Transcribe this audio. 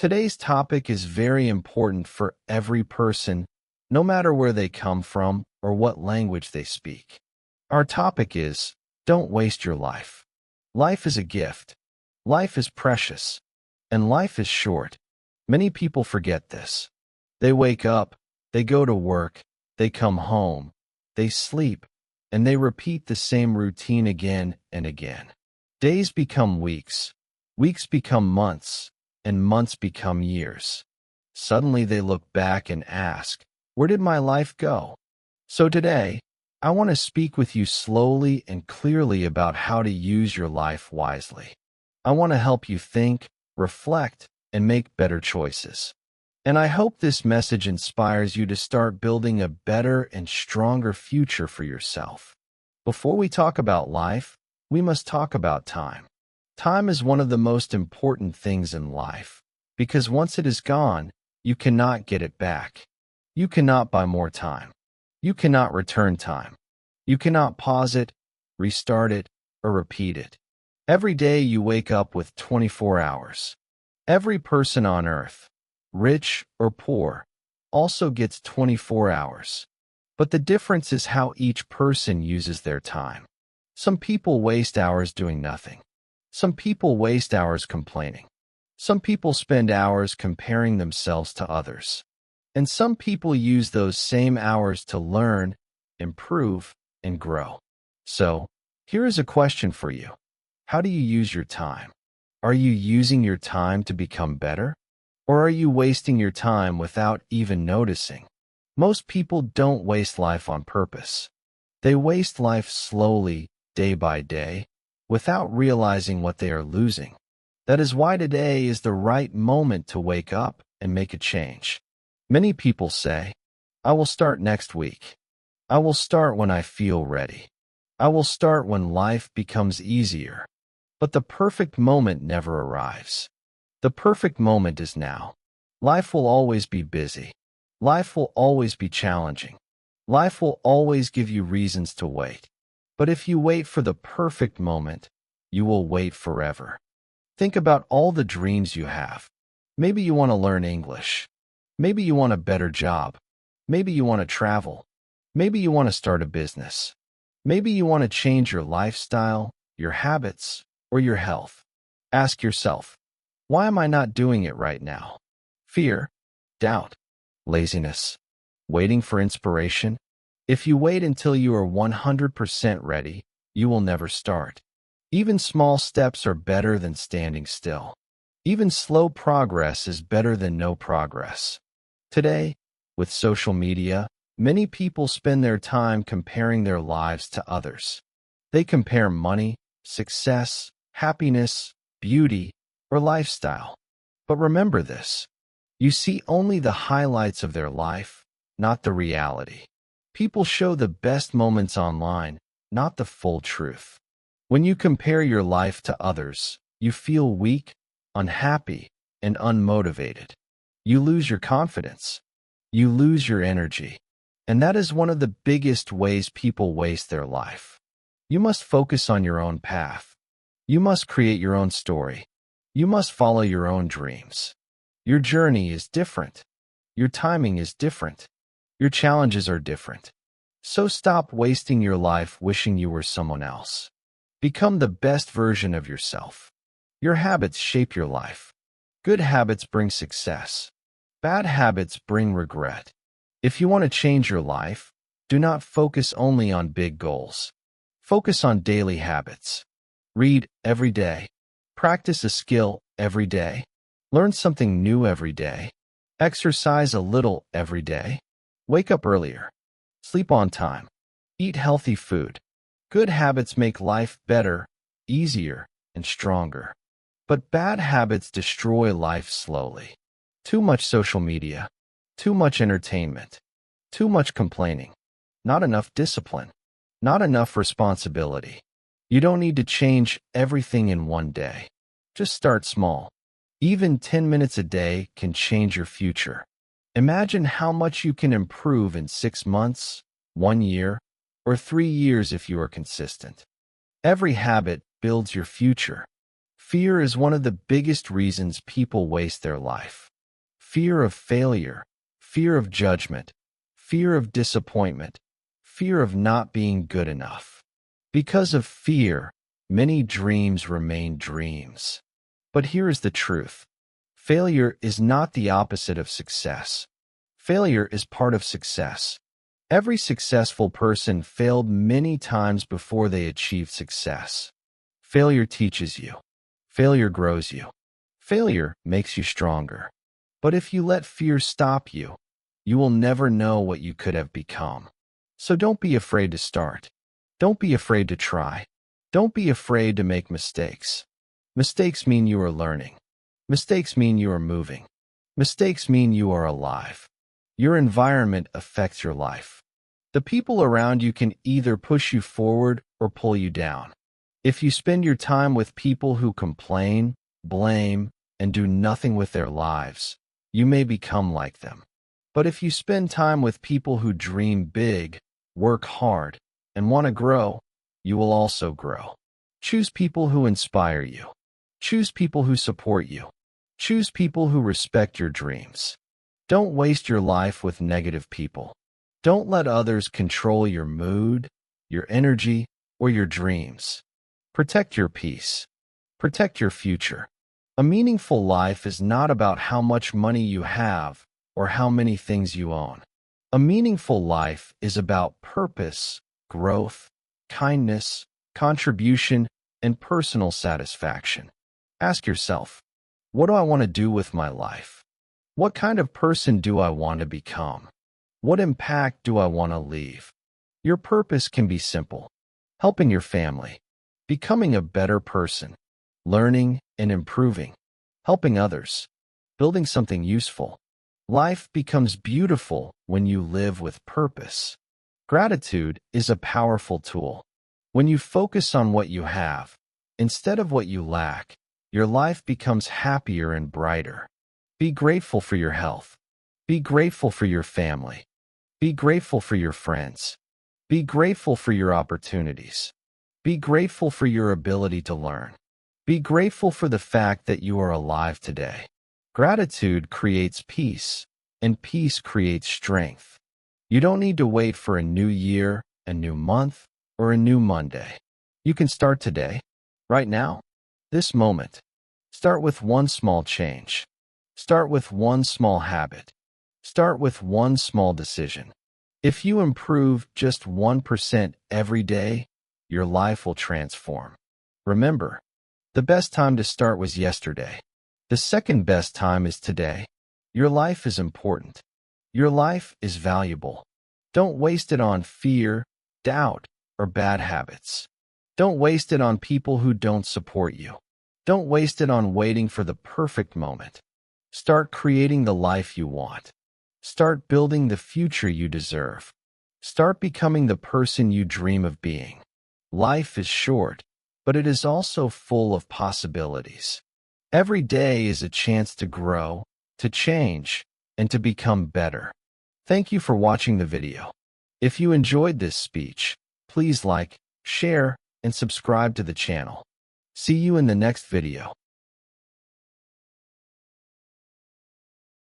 Today's topic is very important for every person, no matter where they come from or what language they speak. Our topic is, don't waste your life. Life is a gift. Life is precious. And life is short. Many people forget this. They wake up, they go to work, they come home, they sleep, and they repeat the same routine again and again. Days become weeks, weeks become months, and months become years. Suddenly they look back and ask, where did my life go? So today, I want to speak with you slowly and clearly about how to use your life wisely. I want to help you think, reflect, and make better choices. And I hope this message inspires you to start building a better and stronger future for yourself. Before we talk about life, we must talk about time. Time is one of the most important things in life, because once it is gone, you cannot get it back. You cannot buy more time. You cannot return time. You cannot pause it, restart it, or repeat it. Every day you wake up with 24 hours. Every person on earth, rich or poor, also gets 24 hours. But the difference is how each person uses their time. Some people waste hours doing nothing. Some people waste hours complaining. Some people spend hours comparing themselves to others. And some people use those same hours to learn, improve, and grow. So, here is a question for you. How do you use your time? Are you using your time to become better? Or are you wasting your time without even noticing? Most people don't waste life on purpose. They waste life slowly, day by day, without realizing what they are losing. That is why today is the right moment to wake up and make a change. Many people say, I will start next week. I will start when I feel ready. I will start when life becomes easier. But the perfect moment never arrives. The perfect moment is now. Life will always be busy. Life will always be challenging. Life will always give you reasons to wait. But if you wait for the perfect moment, you will wait forever. Think about all the dreams you have. Maybe you want to learn English. Maybe you want a better job. Maybe you want to travel. Maybe you want to start a business. Maybe you want to change your lifestyle, your habits, or your health. Ask yourself, why am I not doing it right now? Fear, doubt, laziness, waiting for inspiration. If you wait until you are 100% ready, you will never start. Even small steps are better than standing still. Even slow progress is better than no progress. Today, with social media, many people spend their time comparing their lives to others. They compare money, success, happiness, beauty, or lifestyle. But remember this. You see only the highlights of their life, not the reality. People show the best moments online, not the full truth. When you compare your life to others, you feel weak, unhappy, and unmotivated. You lose your confidence. You lose your energy. And that is one of the biggest ways people waste their life. You must focus on your own path. You must create your own story. You must follow your own dreams. Your journey is different. Your timing is different. Your challenges are different. So stop wasting your life wishing you were someone else. Become the best version of yourself. Your habits shape your life. Good habits bring success. Bad habits bring regret. If you want to change your life, do not focus only on big goals. Focus on daily habits. Read every day. Practice a skill every day. Learn something new every day. Exercise a little every day. Wake up earlier. Sleep on time. Eat healthy food. Good habits make life better, easier, and stronger. But bad habits destroy life slowly. Too much social media. Too much entertainment. Too much complaining. Not enough discipline. Not enough responsibility. You don't need to change everything in one day. Just start small. Even 10 minutes a day can change your future. Imagine how much you can improve in 6 months, 1 year, or 3 years if you are consistent. Every habit builds your future. Fear is one of the biggest reasons people waste their life. Fear of failure, fear of judgment, fear of disappointment, fear of not being good enough. Because of fear, many dreams remain dreams. But here is the truth. Failure is not the opposite of success. Failure is part of success. Every successful person failed many times before they achieved success. Failure teaches you. Failure grows you. Failure makes you stronger. But if you let fear stop you, you will never know what you could have become. So don't be afraid to start. Don't be afraid to try. Don't be afraid to make mistakes. Mistakes mean you are learning. Mistakes mean you are moving. Mistakes mean you are alive. Your environment affects your life. The people around you can either push you forward or pull you down. If you spend your time with people who complain, blame, and do nothing with their lives, you may become like them. But if you spend time with people who dream big, work hard, and want to grow, you will also grow. Choose people who inspire you. Choose people who support you. Choose people who respect your dreams. Don't waste your life with negative people. Don't let others control your mood, your energy, or your dreams. Protect your peace. Protect your future. A meaningful life is not about how much money you have or how many things you own. A meaningful life is about purpose, growth, kindness, contribution, and personal satisfaction. Ask yourself, what do I want to do with my life? What kind of person do I want to become? What impact do I want to leave? Your purpose can be simple: helping your family, becoming a better person, learning and improving, helping others, building something useful. Life becomes beautiful when you live with purpose. Gratitude is a powerful tool. When you focus on what you have, instead of what you lack, your life becomes happier and brighter. Be grateful for your health. Be grateful for your family. Be grateful for your friends. Be grateful for your opportunities. Be grateful for your ability to learn. Be grateful for the fact that you are alive today. Gratitude creates peace, and peace creates strength. You don't need to wait for a new year, a new month, or a new Monday. You can start today, right now, this moment. Start with one small change. Start with one small habit. Start with one small decision. If you improve just 1% every day, your life will transform. Remember, the best time to start was yesterday. The second best time is today. Your life is important. Your life is valuable. Don't waste it on fear, doubt, or bad habits. Don't waste it on people who don't support you. Don't waste it on waiting for the perfect moment. Start creating the life you want. Start building the future you deserve. Start becoming the person you dream of being. Life is short, but it is also full of possibilities. Every day is a chance to grow, to change, and to become better. Thank you for watching the video. If you enjoyed this speech, please like, share, and subscribe to the channel. See you in the next video.